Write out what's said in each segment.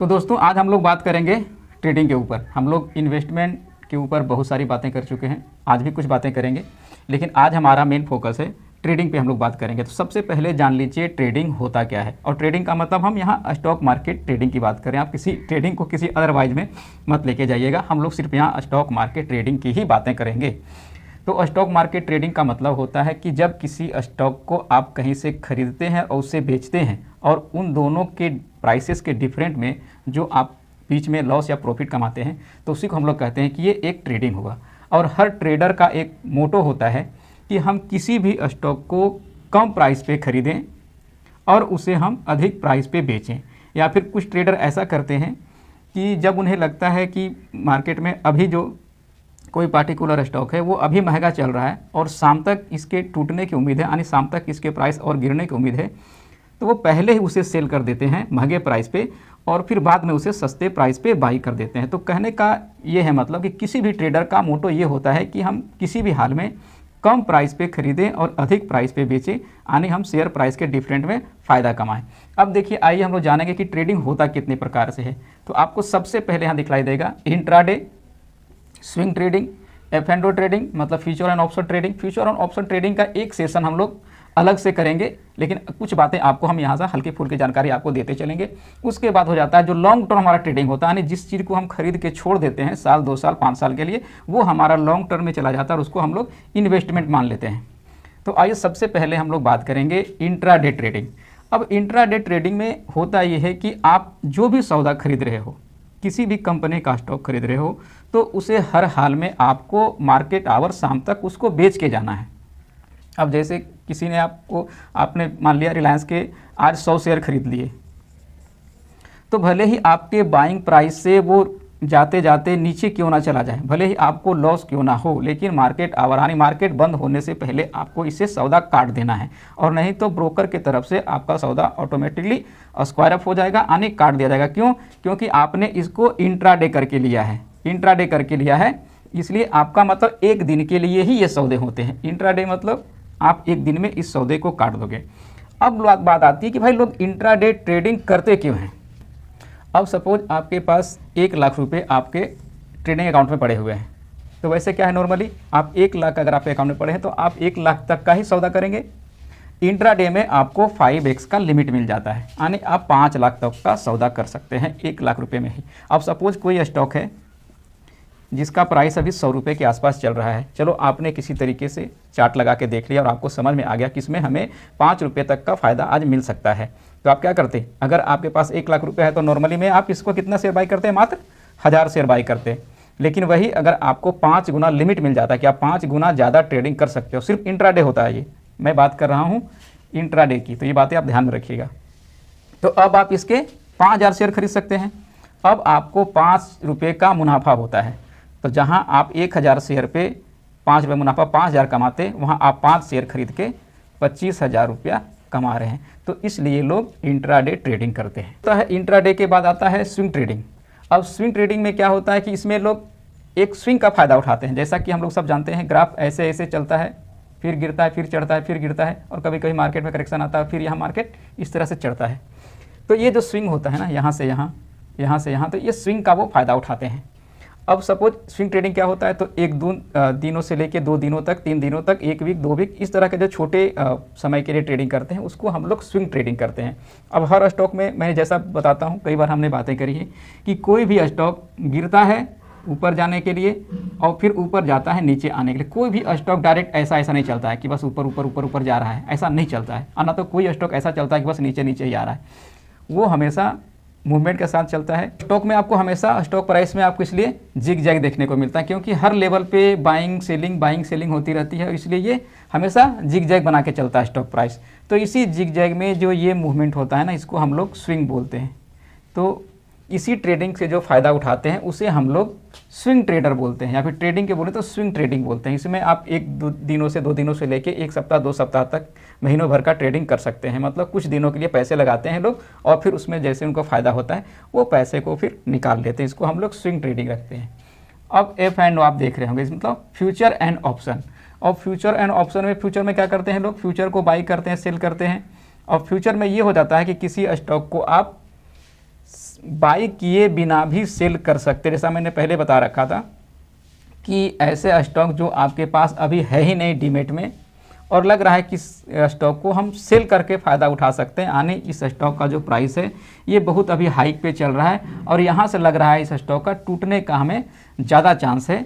तो दोस्तों आज हम लोग बात करेंगे ट्रेडिंग के ऊपर। हम लोग इन्वेस्टमेंट के ऊपर बहुत सारी बातें कर चुके हैं, आज भी कुछ बातें करेंगे, लेकिन आज हमारा मेन फोकस है ट्रेडिंग पे हम लोग बात करेंगे। तो सबसे पहले जान लीजिए ट्रेडिंग होता क्या है। और ट्रेडिंग का मतलब हम यहाँ स्टॉक मार्केट ट्रेडिंग की बात करें, आप किसी ट्रेडिंग को किसी अदरवाइज में मत लेके जाइएगा। हम लोग सिर्फ यहाँ स्टॉक मार्केट ट्रेडिंग की ही बातें करेंगे। तो स्टॉक मार्केट ट्रेडिंग का मतलब होता है कि जब किसी स्टॉक को आप कहीं से खरीदते हैं और उसे बेचते हैं और उन दोनों के प्राइसेस के डिफरेंट में जो आप बीच में लॉस या प्रॉफिट कमाते हैं, तो उसी को हम लोग कहते हैं कि ये एक ट्रेडिंग होगा। और हर ट्रेडर का एक मोटो होता है कि हम किसी भी स्टॉक को कम प्राइस पे खरीदें और उसे हम अधिक प्राइस पे बेचें। या फिर कुछ ट्रेडर ऐसा करते हैं कि जब उन्हें लगता है कि मार्केट में अभी जो कोई पार्टिकुलर स्टॉक है वो अभी महंगा चल रहा है और शाम तक इसके टूटने की उम्मीद है, यानी शाम तक इसके प्राइस और गिरने की उम्मीद है, तो वो पहले ही उसे सेल कर देते हैं महंगे प्राइस पे और फिर बाद में उसे सस्ते प्राइस पे बाई कर देते हैं। तो कहने का ये है मतलब कि किसी भी ट्रेडर का मोटो ये होता है कि हम किसी भी हाल में कम प्राइस पे खरीदें और अधिक प्राइस पे बेचें, यानी हम शेयर प्राइस के डिफरेंट में फ़ायदा कमाएं। अब देखिए, आइए हम लोग जानेंगे कि ट्रेडिंग होता कितने प्रकार से है। तो आपको सबसे पहले यहाँ दिखलाई देगा intraday, swing trading, F&O trading मतलब future and option trading. Future and option trading का एक सेशन हम लोग अलग से करेंगे, लेकिन कुछ बातें आपको हम यहाँ से हल्की फुल्की जानकारी आपको देते चलेंगे। उसके बाद हो जाता है जो लॉन्ग टर्म हमारा ट्रेडिंग होता है, यानी जिस चीज़ को हम खरीद के छोड़ देते हैं साल 2 साल 5 साल के लिए, वो हमारा लॉन्ग टर्म में चला जाता है और उसको हम लोग इन्वेस्टमेंट मान लेते हैं। तो आइए सबसे पहले हम लोग बात करेंगे इंट्राडे ट्रेडिंग। अब इंट्राडे ट्रेडिंग में होता ये है कि आप जो भी सौदा खरीद रहे हो, किसी भी कंपनी का स्टॉक खरीद रहे हो, तो उसे हर हाल में आपको मार्केट आवर शाम तक उसको बेच के जाना है। अब जैसे किसी ने आपने मान लिया रिलायंस के आज 100 शेयर खरीद लिए, तो भले ही आपके बाइंग प्राइस से वो जाते जाते नीचे क्यों ना चला जाए, भले ही आपको लॉस क्यों ना हो, लेकिन मार्केट आवर यानी मार्केट बंद होने से पहले आपको इसे सौदा काट देना है, और नहीं तो ब्रोकर की तरफ से आपका सौदा ऑटोमेटिकली स्क्वायर अप हो जाएगा, यानी काट दिया जाएगा। क्यों? क्योंकि आपने इसको इंट्राडे करके लिया है। इंट्राडे करके लिया है इसलिए आपका मतलब एक दिन के लिए ही ये सौदे होते हैं। इंट्राडे मतलब आप एक दिन में इस सौदे को काट दोगे। अब बात आती है कि भाई लोग इंट्राडे ट्रेडिंग करते क्यों हैं। अब सपोज आपके पास 1 लाख रुपए आपके ट्रेडिंग अकाउंट में पड़े हुए हैं, तो वैसे क्या है, नॉर्मली आप 1 लाख अगर आपके अकाउंट में पड़े हैं तो आप 1 लाख तक का ही सौदा करेंगे। इंट्राडे में आपको 5x का लिमिट मिल जाता है, यानी आप 5 लाख तक का सौदा कर सकते हैं 1 लाख रुपये में ही। अब सपोज कोई स्टॉक है जिसका प्राइस अभी 100 रुपये के आसपास चल रहा है। चलो आपने किसी तरीके से चार्ट लगा के देख लिया और आपको समझ में आ गया कि इसमें हमें 5 रुपये तक का फ़ायदा आज मिल सकता है। तो आप क्या करते, अगर आपके पास 1 लाख रुपये है तो नॉर्मली में आप इसको कितना शेयर बाई करते हैं, मात्र 1000 शेयर बाई करते हैं। लेकिन वही अगर आपको 5 गुना लिमिट मिल जाता है कि आप 5 गुना ज़्यादा ट्रेडिंग कर सकते हो। सिर्फ इंट्राडे होता है ये, मैं बात कर रहा हूँ इंट्राडे की, तो ये बातें आप ध्यान में रखिएगा। तो अब आप इसके 5000 शेयर खरीद सकते हैं। अब आपको 5 रुपये का मुनाफा होता है, तो जहाँ आप 1000 शेयर पे 5 रुपये मुनाफा 5000 कमाते, वहाँ आप 5 शेयर खरीद के 25,000 रुपया कमा रहे हैं। तो इसलिए लोग इंट्राडे ट्रेडिंग करते हैं। तो है इंट्राडे के बाद आता है स्विंग ट्रेडिंग। अब स्विंग ट्रेडिंग में क्या होता है कि इसमें लोग एक स्विंग का फ़ायदा उठाते हैं। जैसा कि हम लोग सब जानते हैं, ग्राफ ऐसे ऐसे चलता है, फिर गिरता है, फिर चढ़ता है, फिर गिरता है, और कभी कभी मार्केट में करेक्शन आता है, फिर यहाँ मार्केट इस तरह से चढ़ता है। तो ये जो स्विंग होता है ना, यहाँ से यहाँ, यहाँ से यहाँ, तो ये स्विंग का वो फ़ायदा उठाते हैं। अब सपोज स्विंग ट्रेडिंग क्या होता है, तो 1 दिनों से लेके 2 दिनों तक, 3 दिनों तक, 1 वीक, 2 वीक, इस तरह के जो छोटे समय के लिए ट्रेडिंग करते हैं उसको हम लोग स्विंग ट्रेडिंग करते हैं। अब हर स्टॉक में मैं जैसा बताता हूँ, कई बार हमने बातें करी है कि कोई भी स्टॉक गिरता है ऊपर जाने के लिए और फिर ऊपर जाता है नीचे आने के लिए। कोई भी स्टॉक डायरेक्ट ऐसा नहीं चलता है कि बस ऊपर ऊपर ऊपर ऊपर जा रहा है, ऐसा नहीं चलता है। और ना तो कोई स्टॉक ऐसा चलता है कि बस नीचे नीचे ही आ रहा है, वो हमेशा मूवमेंट के साथ चलता है। स्टॉक में आपको हमेशा स्टॉक प्राइस में आपको इसलिए जिग जैग देखने को मिलता है, क्योंकि हर लेवल पे बाइंग सेलिंग होती रहती है, इसलिए ये हमेशा जिग जैग बना के चलता है स्टॉक प्राइस। तो इसी जिग जैग में जो ये मूवमेंट होता है ना, इसको हम लोग स्विंग बोलते हैं। तो इसी ट्रेडिंग से जो फ़ायदा उठाते हैं उसे हम लोग स्विंग ट्रेडर बोलते हैं, या फिर ट्रेडिंग के बोले तो स्विंग ट्रेडिंग बोलते हैं। इसमें आप 1 दिनों से 2 दिनों से लेके 1 सप्ताह 2 सप्ताह तक, महीनों भर का ट्रेडिंग कर सकते हैं। मतलब कुछ दिनों के लिए पैसे लगाते हैं लोग और फिर उसमें जैसे उनको फ़ायदा होता है वो पैसे को फिर निकाल लेते हैं। इसको हम लोग स्विंग ट्रेडिंग रखते हैं। अब F&O आप देख रहे होंगे, मतलब फ्यूचर एंड ऑप्शन। और फ्यूचर एंड ऑप्शन में, फ्यूचर में क्या करते हैं लोग, फ्यूचर को बाई करते हैं, सेल करते हैं। और फ्यूचर में ये हो जाता है कि किसी स्टॉक को आप बाई किए बिना भी सेल कर सकते। जैसा मैंने पहले बता रखा था कि ऐसे स्टॉक जो आपके पास अभी है ही नहीं डीमेट में और लग रहा है कि स्टॉक को हम सेल करके फ़ायदा उठा सकते हैं, यानी इस स्टॉक का जो प्राइस है ये बहुत अभी हाइक पे चल रहा है और यहाँ से लग रहा है इस स्टॉक का टूटने का हमें ज़्यादा चांस है।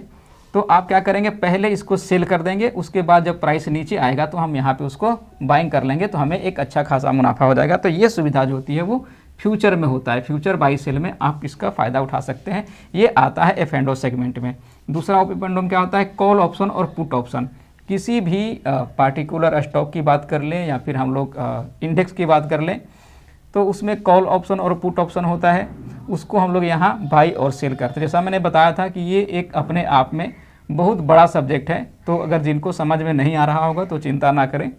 तो आप क्या करेंगे, पहले इसको सेल कर देंगे, उसके बाद जब प्राइस नीचे आएगा तो हम यहाँ पे उसको बाइंग कर लेंगे, तो हमें एक अच्छा खासा मुनाफा हो जाएगा। तो ये सुविधा जो होती है वो फ्यूचर में होता है, फ्यूचर बाई सेल में आप इसका फ़ायदा उठा सकते हैं। ये आता है F&O सेगमेंट में। दूसरा F&O में क्या होता है, कॉल ऑप्शन और पुट ऑप्शन। किसी भी पार्टिकुलर स्टॉक की बात कर लें या फिर हम लोग इंडेक्स की बात कर लें तो उसमें कॉल ऑप्शन और पुट ऑप्शन होता है, उसको हम लोग यहाँ बाई और सेल करते हैं। जैसा मैंने बताया था कि ये एक अपने आप में बहुत बड़ा सब्जेक्ट है, तो अगर जिनको समझ में नहीं आ रहा होगा तो चिंता ना करें,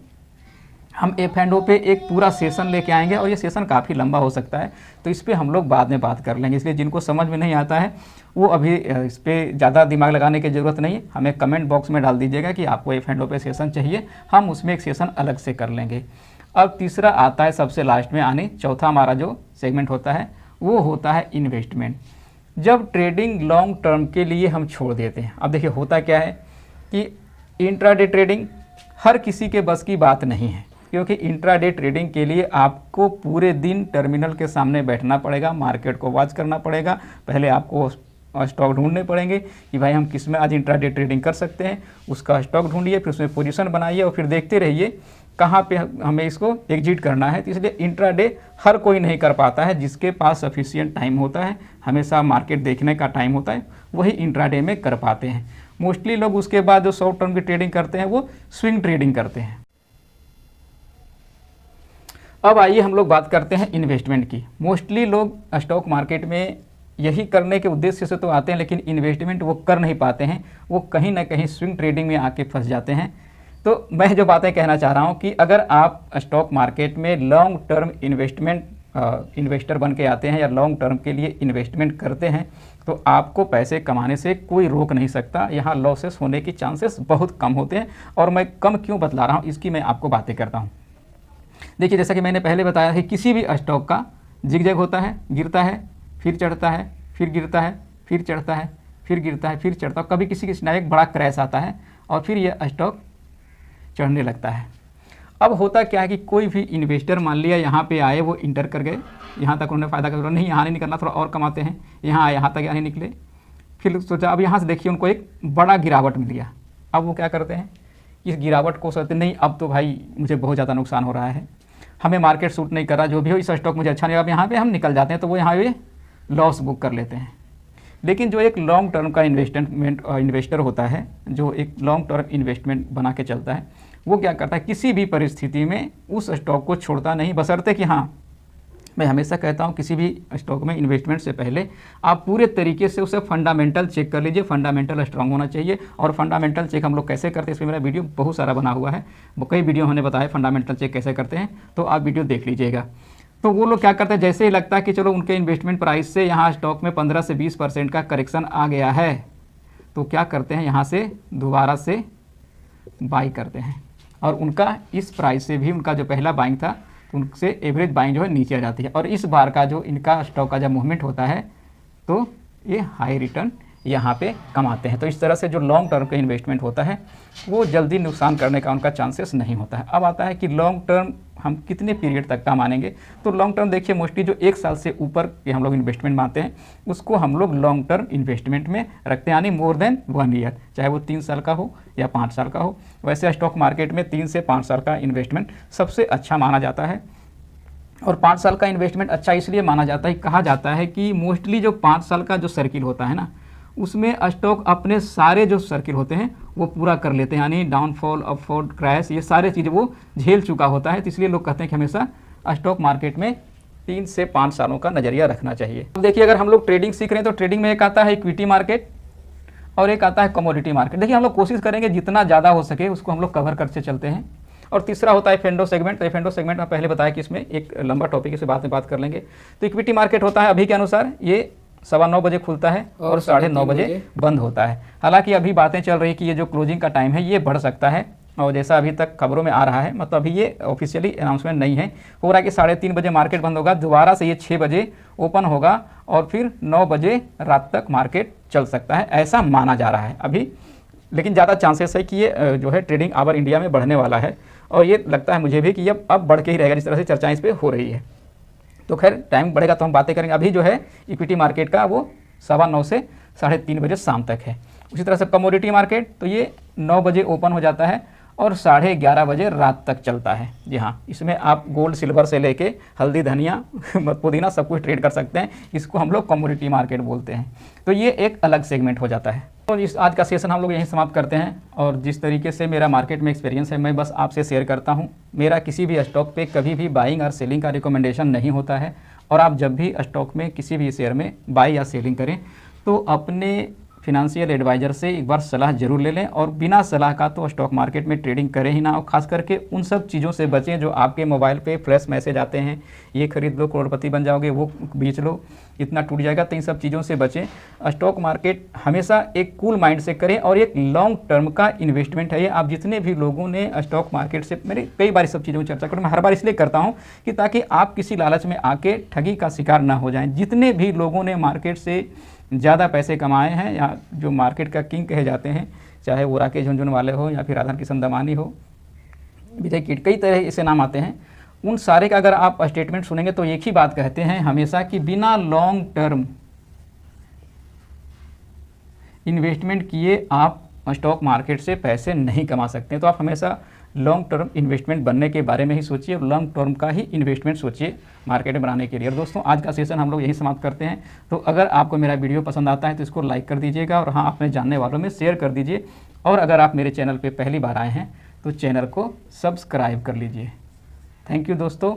हम F&O पे एक पूरा सेशन लेके आएंगे और ये सेशन काफ़ी लंबा हो सकता है, तो इस पर हम लोग बाद में बात कर लेंगे। इसलिए जिनको समझ में नहीं आता है वो अभी इस पर ज़्यादा दिमाग लगाने की ज़रूरत नहीं है, हमें कमेंट बॉक्स में डाल दीजिएगा कि आपको F&O पे सेशन चाहिए, हम उसमें एक सेशन अलग से कर लेंगे। अब तीसरा आता है सबसे लास्ट में, आने चौथा हमारा जो सेगमेंट होता है वो होता है इन्वेस्टमेंट। जब ट्रेडिंग लॉन्ग टर्म के लिए हम छोड़ देते हैं, अब देखिए होता क्या है कि इंट्राडे ट्रेडिंग हर किसी के बस की बात नहीं है, क्योंकि इंट्राडे ट्रेडिंग के लिए आपको पूरे दिन टर्मिनल के सामने बैठना पड़ेगा, मार्केट को वॉच करना पड़ेगा, पहले आपको स्टॉक ढूंढने पड़ेंगे कि भाई हम किस में आज इंट्राडे ट्रेडिंग कर सकते हैं, उसका स्टॉक ढूंढिए, फिर उसमें पोजीशन बनाइए और फिर देखते रहिए कहाँ पे हमें इसको एग्जिट करना है। तो इसलिए इंट्राडे हर कोई नहीं कर पाता है, जिसके पास सफिशिएंट टाइम होता है, हमेशा मार्केट देखने का टाइम होता है, वही इंट्राडे में कर पाते हैं। मोस्टली लोग उसके बाद जो शॉर्ट टर्म की ट्रेडिंग करते हैं वो स्विंग ट्रेडिंग करते हैं। अब आइए हम लोग बात करते हैं इन्वेस्टमेंट की। मोस्टली लोग स्टॉक मार्केट में यही करने के उद्देश्य से तो आते हैं, लेकिन इन्वेस्टमेंट वो कर नहीं पाते हैं, वो कहीं ना कहीं स्विंग ट्रेडिंग में आके फंस जाते हैं। तो मैं जो बातें कहना चाह रहा हूँ कि अगर आप स्टॉक मार्केट में लॉन्ग टर्म इन्वेस्टर बन के आते हैं या लॉन्ग टर्म के लिए इन्वेस्टमेंट करते हैं तो आपको पैसे कमाने से कोई रोक नहीं सकता। यहाँ लॉसेस होने की चांसेस बहुत कम होते हैं, और मैं कम क्यों बतला रहा हूँ इसकी मैं आपको बातें करता हूँ। देखिए, जैसा कि मैंने पहले बताया है, किसी भी स्टॉक का जिगजैग होता है, गिरता है, फिर चढ़ता है, फिर गिरता है, फिर चढ़ता है, फिर गिरता है, फिर चढ़ता है, कभी किसी किसी एक बड़ा क्रैश आता है और फिर यह स्टॉक चढ़ने लगता है। अब होता क्या है कि कोई भी इन्वेस्टर मान लिया यहाँ पे आए, वो इंटर कर गए, यहाँ तक उन्होंने फ़ायदा कर, नहीं यहाँ नहीं निकलना, थोड़ा और कमाते हैं, यहाँ आए, यहाँ तक यहाँ नहीं निकले, फिर सोचा अब यहाँ से देखिए उनको एक बड़ा गिरावट मिल गया। अब वो क्या करते हैं, इस गिरावट को सोचते नहीं अब तो भाई मुझे बहुत ज़्यादा नुकसान हो रहा है, हमें मार्केट सूट नहीं कर रहा, जो भी हो इस स्टॉक मुझे अच्छा नहीं, अब यहाँ पे हम निकल जाते हैं, तो वो यहाँ पे लॉस बुक कर लेते हैं। लेकिन जो एक लॉन्ग टर्म का इन्वेस्टर होता है, जो एक लॉन्ग टर्म इन्वेस्टमेंट बना के चलता है, वो क्या करता है, किसी भी परिस्थिति में उस स्टॉक को छोड़ता नहीं, बशर्ते कि हाँ, मैं हमेशा कहता हूँ किसी भी स्टॉक में इन्वेस्टमेंट से पहले आप पूरे तरीके से उसे फंडामेंटल चेक कर लीजिए, फंडामेंटल स्ट्रांग होना चाहिए। और फंडामेंटल चेक हम लोग कैसे करते हैं, इस पर मेरा वीडियो बहुत सारा बना हुआ है, कई वीडियो हमने बताया फंडामेंटल चेक कैसे करते हैं, तो आप वीडियो देख लीजिएगा। तो वो लोग क्या करते हैं, जैसे ही लगता है कि चलो उनके इन्वेस्टमेंट प्राइस से यहाँ स्टॉक में 15 से 20% का करेक्शन आ गया है, तो क्या करते हैं, यहाँ से दोबारा से बाई करते हैं, और उनका इस प्राइस से भी उनका जो पहला बाइंग था उनसे एवरेज बाइंग जो है नीचे आ जाती है, और इस बार का जो इनका स्टॉक का जब मूवमेंट होता है तो ये हाई रिटर्न यहाँ पे कमाते हैं। तो इस तरह से जो लॉन्ग टर्म का इन्वेस्टमेंट होता है वो जल्दी नुकसान करने का उनका चांसेस नहीं होता है। अब आता है कि लॉन्ग टर्म हम कितने पीरियड तक का मानेंगे, तो लॉन्ग टर्म देखिए मोस्टली जो 1 साल से ऊपर के हम लोग इन्वेस्टमेंट मानते हैं उसको हम लोग लॉन्ग टर्म इन्वेस्टमेंट में रखते हैं, यानी मोर देन 1 ईयर, चाहे वो 3 साल का हो या 5 साल का हो। वैसे स्टॉक मार्केट में 3 से 5 साल का इन्वेस्टमेंट सबसे अच्छा माना जाता है, और 5 साल का इन्वेस्टमेंट अच्छा इसलिए माना जाता है, कहा जाता है कि मोस्टली जो 5 साल का जो सर्किल होता है ना, उसमें स्टॉक अपने सारे जो सर्किल होते हैं वो पूरा कर लेते हैं, यानी डाउनफॉल, अपफॉल, क्रैश, ये सारे चीज़ें वो झेल चुका होता है। तो इसलिए लोग कहते हैं कि हमेशा स्टॉक मार्केट में 3 से 5 सालों का नज़रिया रखना चाहिए। अब देखिए, अगर हम लोग ट्रेडिंग सीख रहे हैं तो ट्रेडिंग में एक आता है इक्विटी मार्केट और एक आता है कमोडिटी मार्केट। देखिए, हम लोग कोशिश करेंगे जितना ज़्यादा हो सके उसको हम लोग कवर करते चलते हैं। और तीसरा होता है F&O सेगमेंट। तो F&O सेगमेंट में पहले बताया कि इसमें एक लंबा टॉपिक, इसे बाद में बात कर लेंगे। तो इक्विटी मार्केट होता है अभी के अनुसार ये 9:15 बजे खुलता है और 9:30 बजे बंद होता है। हालांकि अभी बातें चल रही कि ये जो क्लोजिंग का टाइम है ये बढ़ सकता है, और जैसा अभी तक खबरों में आ रहा है, मतलब अभी ये ऑफिशियली अनाउंसमेंट नहीं है, हो रहा है कि 3:30 बजे मार्केट बंद होगा, दोबारा से ये 6 बजे ओपन होगा और फिर 9 बजे रात तक मार्केट चल सकता है, ऐसा माना जा रहा है अभी। लेकिन ज़्यादा चांसेस है कि ये जो है ट्रेडिंग आवर इंडिया में बढ़ने वाला है, और ये लगता है मुझे भी कि ये अब बढ़ के ही रहेगा, जिस तरह से चर्चाएँ इस पर हो रही है। तो खैर टाइम बढ़ेगा तो हम बातें करेंगे। अभी जो है इक्विटी मार्केट का वो 9:15 से 3:30 बजे शाम तक है। उसी तरह से कमोडिटी मार्केट, तो ये 9 बजे ओपन हो जाता है और 11:30 बजे रात तक चलता है। जी हाँ, इसमें आप गोल्ड सिल्वर से लेके हल्दी धनिया पुदीना सब कुछ ट्रेड कर सकते हैं, इसको हम लोग कमोडिटी मार्केट बोलते हैं। तो ये एक अलग सेगमेंट हो जाता है। तो इस आज का सेशन हम लोग यहीं समाप्त करते हैं, और जिस तरीके से मेरा मार्केट में एक्सपीरियंस है मैं बस आपसे शेयर करता हूँ। मेरा किसी भी स्टॉक पे कभी भी बाइंग और सेलिंग का रिकमेंडेशन नहीं होता है, और आप जब भी स्टॉक में किसी भी शेयर में बाई या सेलिंग करें तो अपने फिनेंशियल एडवाइज़र से एक बार सलाह जरूर ले लें, और बिना सलाह का तो स्टॉक मार्केट में ट्रेडिंग करें ही ना। और ख़ास करके उन सब चीज़ों से बचें जो आपके मोबाइल पे फ्लैश मैसेज आते हैं, ये खरीद लो करोड़पति बन जाओगे, वो बेच लो इतना टूट जाएगा, तो इन सब चीज़ों से बचें। स्टॉक मार्केट हमेशा एक कूल माइंड से करें, और एक लॉन्ग टर्म का इन्वेस्टमेंट है ये। आप जितने भी लोगों ने स्टॉक मार्केट से, मैंने कई बार इस सब चीज़ों की चर्चा करूँ, मैं हर बार इसलिए करता हूँ कि ताकि आप किसी लालच में आके ठगी का शिकार ना हो जाएं। जितने भी लोगों ने मार्केट से ज़्यादा पैसे कमाए हैं, या जो मार्केट का किंग कहे जाते हैं, चाहे वो राकेश झुनझुनवाले हो या फिर राधा किशन दमानी हो, विजय कीट, कई तरह ऐसे नाम आते हैं, उन सारे का अगर आप स्टेटमेंट सुनेंगे तो एक ही बात कहते हैं हमेशा कि बिना लॉन्ग टर्म इन्वेस्टमेंट किए आप स्टॉक मार्केट से पैसे नहीं कमा सकते। तो आप हमेशा लॉन्ग टर्म इन्वेस्टमेंट बनने के बारे में ही सोचिए, और लॉन्ग टर्म का ही इन्वेस्टमेंट सोचिए मार्केट में बनाने के लिए। और दोस्तों आज का सेशन हम लोग यही समाप्त करते हैं। तो अगर आपको मेरा वीडियो पसंद आता है तो इसको लाइक कर दीजिएगा, और हाँ, अपने जानने वालों में शेयर कर दीजिए। और अगर आप मेरे चैनल पर पहली बार आए हैं तो चैनल को सब्सक्राइब कर लीजिए। थैंक यू दोस्तों।